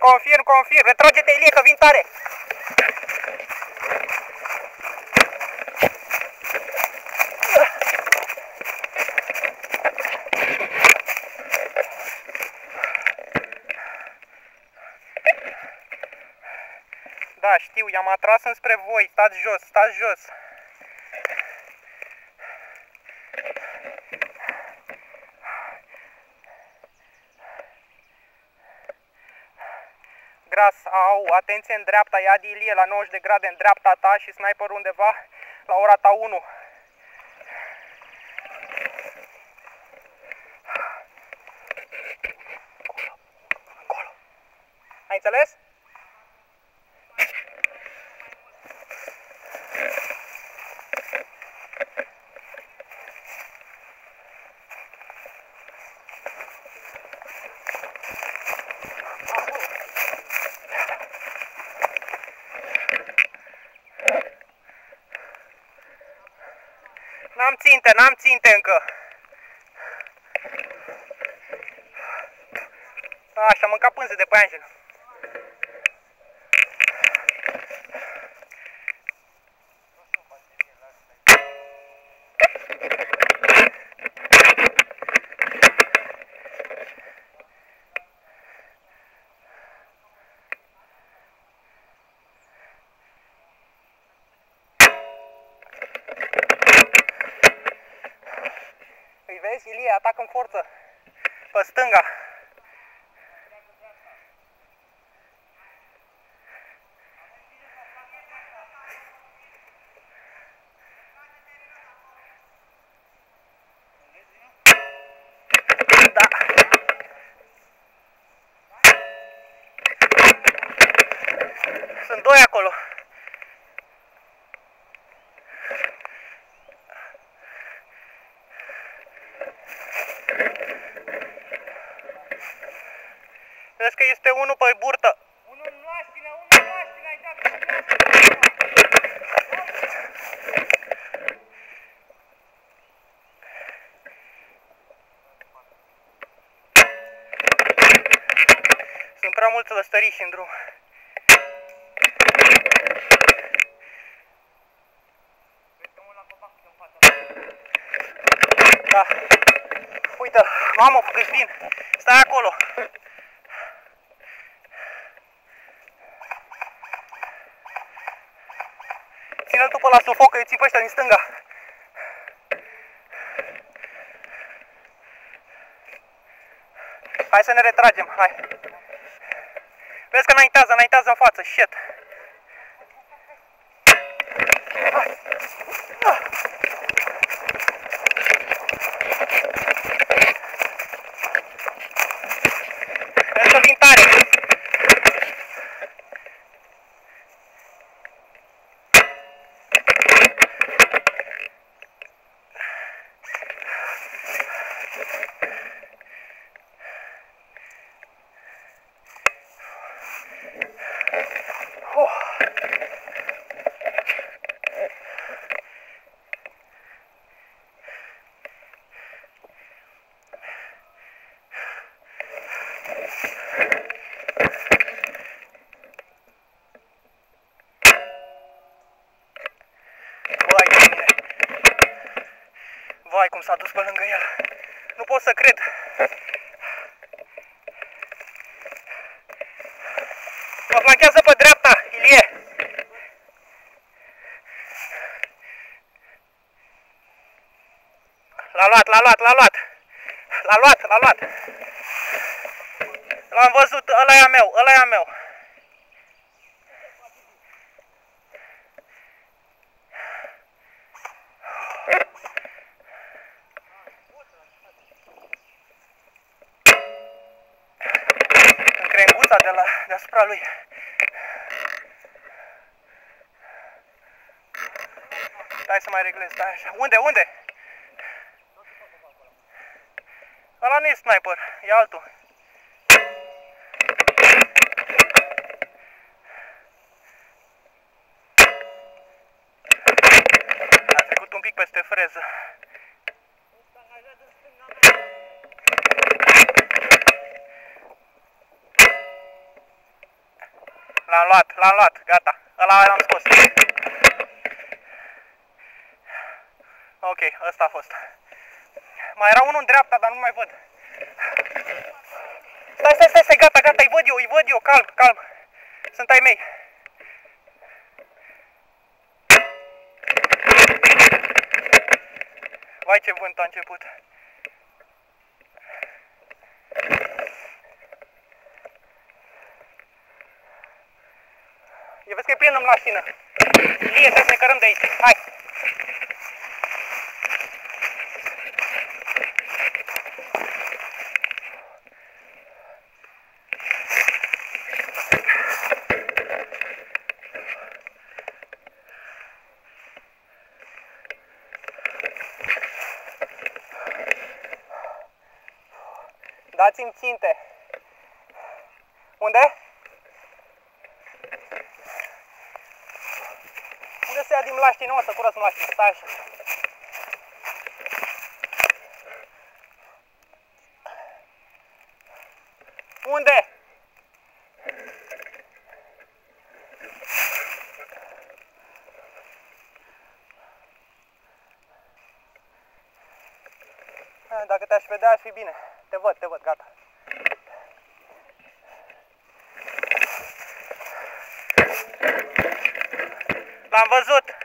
Confirm, confirm. Retrage-te, Ilie, că vin tare. Da, știu, i-am atras înspre voi. Stați jos, stați jos. Gras, au, atenție în dreapta, ia de Ilie la 90 de grade în dreapta ta și sniperul undeva la ora ta 1. Acolo. Ai înțeles? N-am ținte încă. Așa, am mâncat pânze de pe Angel. Îi vezi, Ilie, atac în forță. Pe stânga. Da. Sunt doi acolo. Vezi că este unul pe burtă. Unul în laștină, ai dat în laștină. Sunt prea mulți lăstăriși în drum. Da. Uite-l, mamă, câți vin. Stai acolo. Ține-l tu pe la sufoc, că îi țin pe ăștia din stânga. Hai să ne retragem, hai. Vezi că înaintează în față, shit. Vezi că vin tare. Vai, cum s-a dus pe lângă el. Nu pot să cred. Mă flanchează pe dreapta, Ilie. L-a luat. L-am văzut, ăla e a meu. Crenguța deasupra lui. Stai să mai reglez, stai așa. Unde? Ăla nu e sniper, e altul. A trecut un pic peste freză. L-am luat, gata. Ăla l-am scos. Ok, ăsta a fost. Mai era unul în dreapta, dar nu mai văd. Stai, gata, îi văd eu, calm. Sunt ai mei. Vai, ce vânt a început. Eu vezi că-i plin în mașină. Ilie, trebuie să ne cărăm de aici. Hai! Dați-mi ținte. Unde? Unde se ia din mlaștii? Nu, să curăț mlaștii. Stai așa. Unde? Dacă te-aș vedea, aș fi bine. Te văd, gata. L-am văzut.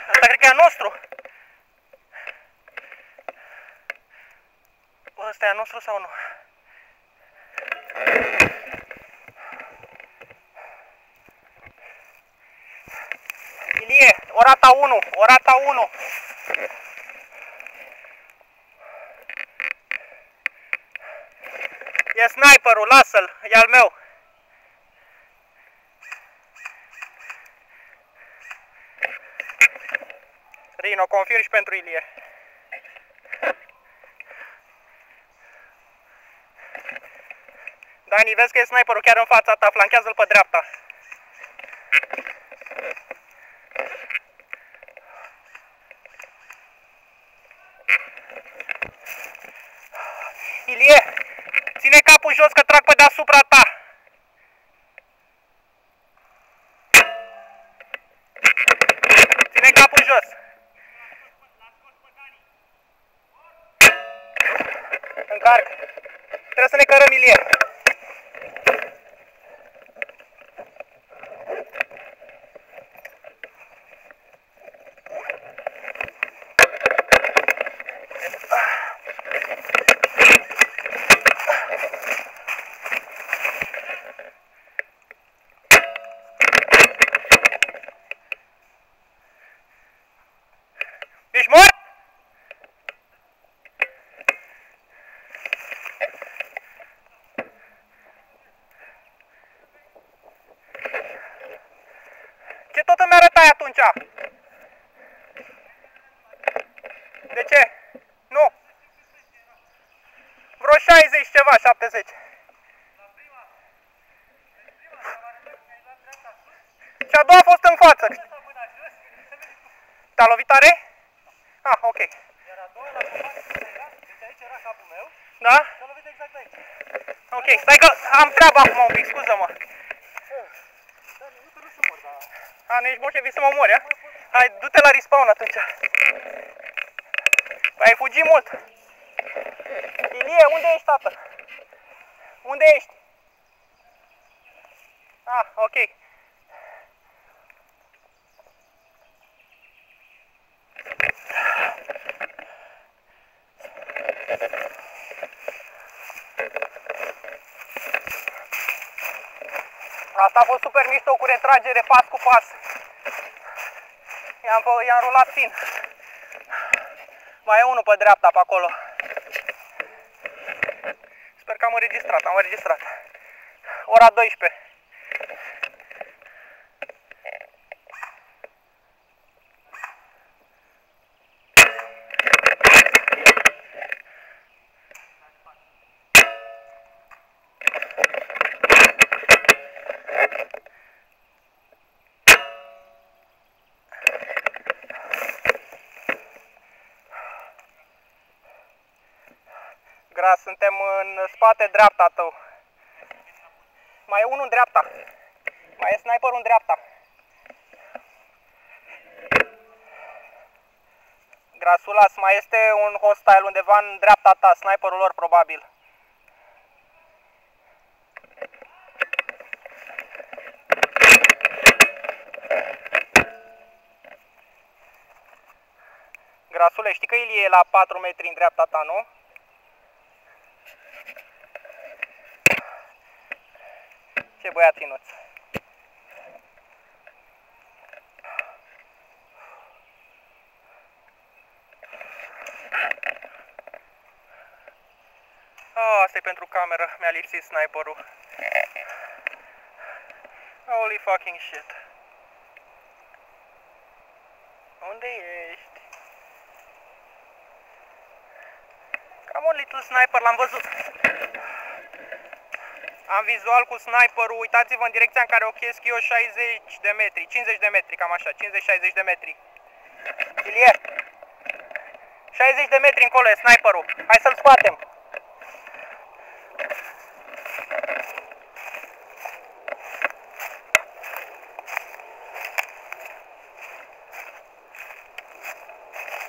Asta cred că e a nostru. Ăsta e a nostru sau nu? Ilie, orata 1. E sniperul, lasă-l, e al meu. Rino, confirm și pentru Ilie. Dani, vezi că e sniperul chiar în fața ta, flanchează-l pe dreapta. Ilie, ține capul jos că trag pe deasupra ta. Ține capul jos. Încarc. Trebuie să ne cărăm, Ilie. Ești mort? Ce tot îmi arătai atunci? De ce? Nu. Vreo 60 ceva, 70. Și a doua a fost în față. Te-a lovit tare? Ah, ok. Iar a doua la deci aici era capul meu. Da? S-a lovit exact aici. Ok, stai că am treaba acum un pic, scuză-mă. Dar nu te să mor, dar... A, nu ești bolșevic să mă omori, a? Hai, du-te la respawn atunci. Păi ai fugit mult. Ilie, unde ești, tată? Unde ești? Ah, ok. Asta a fost super mișto, cu retragere pas cu pas. I-am rulat fin. Mai e unul pe dreapta, pe acolo. Sper că am înregistrat. Ora 12. Gras, suntem în spate dreapta tău. Mai e unul în dreapta. Mai e sniperul în dreapta. Grasulas, mai este un hostile undeva în dreapta ta, sniperul lor probabil. Grasule, știi că Ilie e la 4 metri în dreapta ta, nu? Ce băiat finuț. Asta e pentru cameră, mi-a lipsit sniperul. Holy fucking shit. Unde ești? Cam un little sniper, l-am văzut. Am vizual cu sniperul, uitați-vă în direcția în care ochiesc eu, 60 de metri, 50 de metri, cam așa, 50-60 de metri. Ilie, 60 de metri încolo e sniperul, hai să-l scoatem.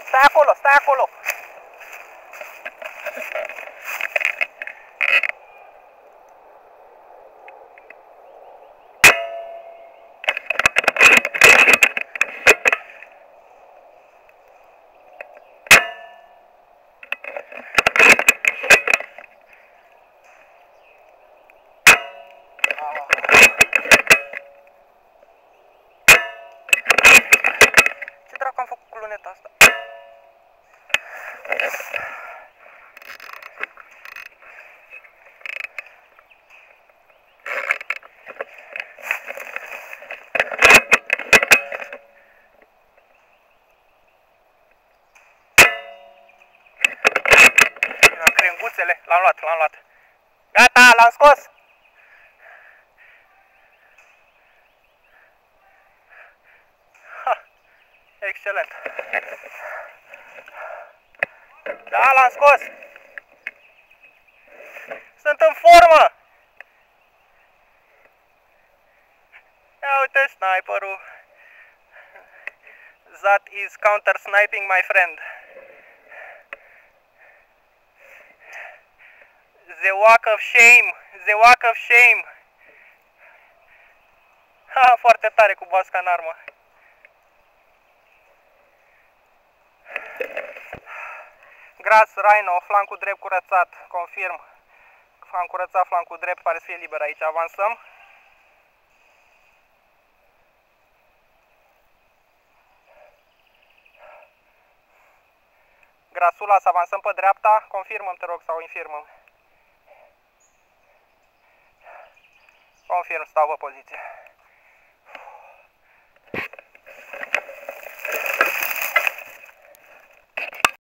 Stai acolo, stai acolo. Ce dracu am făcut cu luneta asta? Crenguțele, l-am luat, l-am luat. Gata, l-am scos! Ha, excelent. Da, l-am scos! Sunt în formă! Ia uite sniperul. That is counter sniping, my friend. The walk of shame, the walk of shame. Ha, foarte tare cu basca în armă. Gras, Rhino, flancul drept curățat, confirm. Am curățat flancul drept, pare să fie liber aici, avansăm. Grasula, să avansăm pe dreapta, confirmăm, te rog, sau infirmăm. Confirm, stau pe poziție.